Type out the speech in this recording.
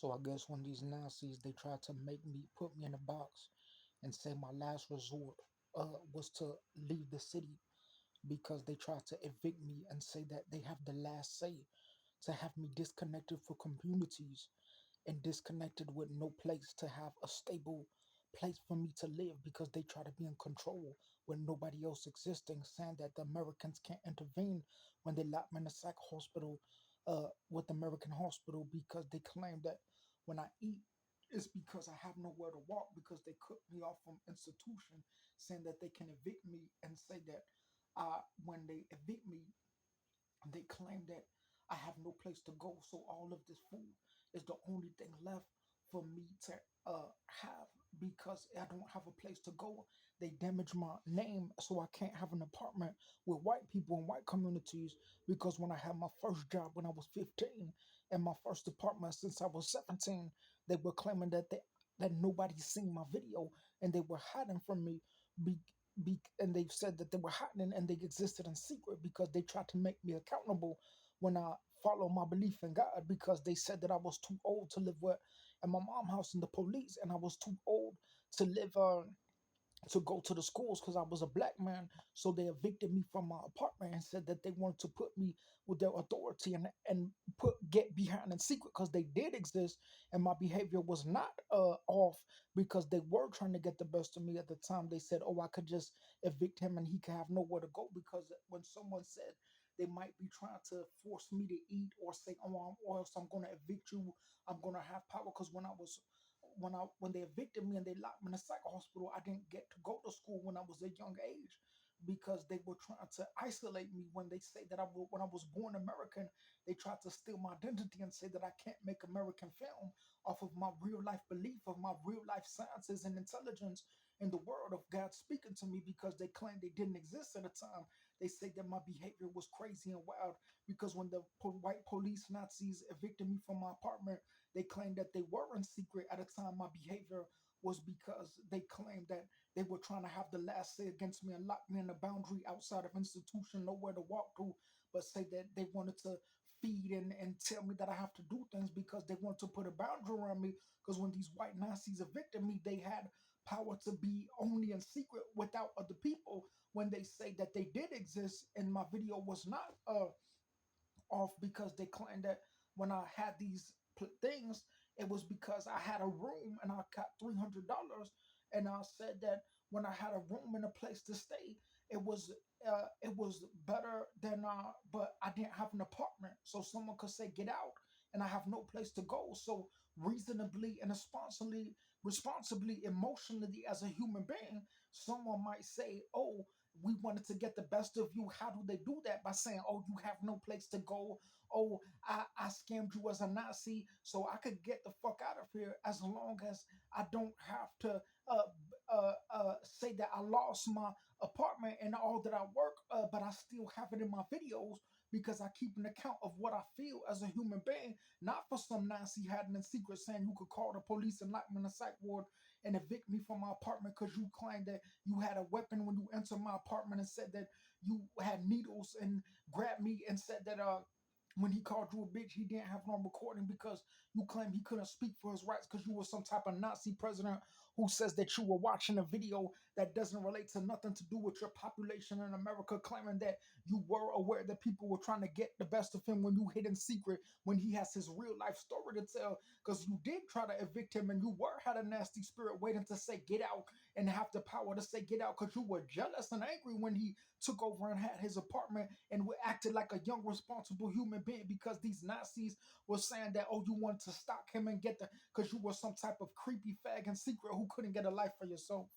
So I guess when these Nazis they tried to make me put me in a box and say my last resort was to leave the city because they tried to evict me and say that they have the last say to have me disconnected for communities and disconnected with no place to have a stable place for me to live because they try to be in control when nobody else existing, saying that the Americans can't intervene when they lock me in a psych hospital with American Hospital because they claim that when I eat it's because I have nowhere to walk because they cut me off from institution, saying that they can evict me and say that when they evict me they claim that I have no place to go, so all of this food is the only thing left for me to have because I don't have a place to go. They damage my name, so I can't have an apartment with white people in white communities because when I had my first job when I was 15 and my first apartment since I was 17, they were claiming that nobody seen my video and they were hiding from me. And they said that they were hiding and they existed in secret because they tried to make me accountable when I follow my belief in God because they said that I was too old to live with at my mom's house in the police and I was too old to live to go to the schools because I was a black man. So they evicted me from my apartment and said that they wanted to put me with their authority and get behind in secret because they did exist and my behavior was not off because they were trying to get the best of me at the time. They said, oh, I could just evict him and he could have nowhere to go because when someone said they might be trying to force me to eat or say, or else I'm going to evict you, I'm going to have power because when they evicted me and they locked me in a psych hospital, I didn't get to go to school when I was a young age because they were trying to isolate me when they say that when I was born American, they tried to steal my identity and say that I can't make American film off of my real life belief of my real life sciences and intelligence in the world of God speaking to me because they claimed they didn't exist at the time. They say that my behavior was crazy and wild because when the white police Nazis evicted me from my apartment, they claimed that they were in secret at a time my behavior was because they claimed that they were trying to have the last say against me and lock me in a boundary outside of institution, nowhere to walk to, but say that they wanted to feed and tell me that I have to do things because they want to put a boundary around me. Because when these white Nazis evicted me, they had power to be only in secret without other people when they say that they did exist and my video was not off because they claimed that when I had these things, it was because I had a room and I got $300, and I said that when I had a room and a place to stay, it was better than but I didn't have an apartment, so someone could say get out, and I have no place to go. So reasonably and responsibly, emotionally as a human being, someone might say, oh, we wanted to get the best of you. How do they do that? By saying, oh, you have no place to go. Oh, I scammed you as a Nazi so I could get the fuck out of here as long as I don't have to say that I lost my apartment and all that I work, but I still have it in my videos because I keep an account of what I feel as a human being, not for some Nazi hiding in secret saying you could call the police and lock me in a psych ward and evict me from my apartment because you claimed that you had a weapon when you entered my apartment and said that you had needles and grabbed me and said that when he called you a bitch, he didn't have no recording because you claim he couldn't speak for his rights because you were some type of Nazi president who says that you were watching a video that doesn't relate to nothing to do with your population in America, claiming that you were aware that people were trying to get the best of him when you hid in secret when he has his real life story to tell because you did try to evict him and you were had a nasty spirit waiting to say get out and have the power to say get out because you were jealous and angry when he took over and had his apartment and acted like a young responsible human being because these Nazis were saying that oh you wanted to stalk him and get the because you were some type of creepy fag in secret who couldn't get a life for yourself.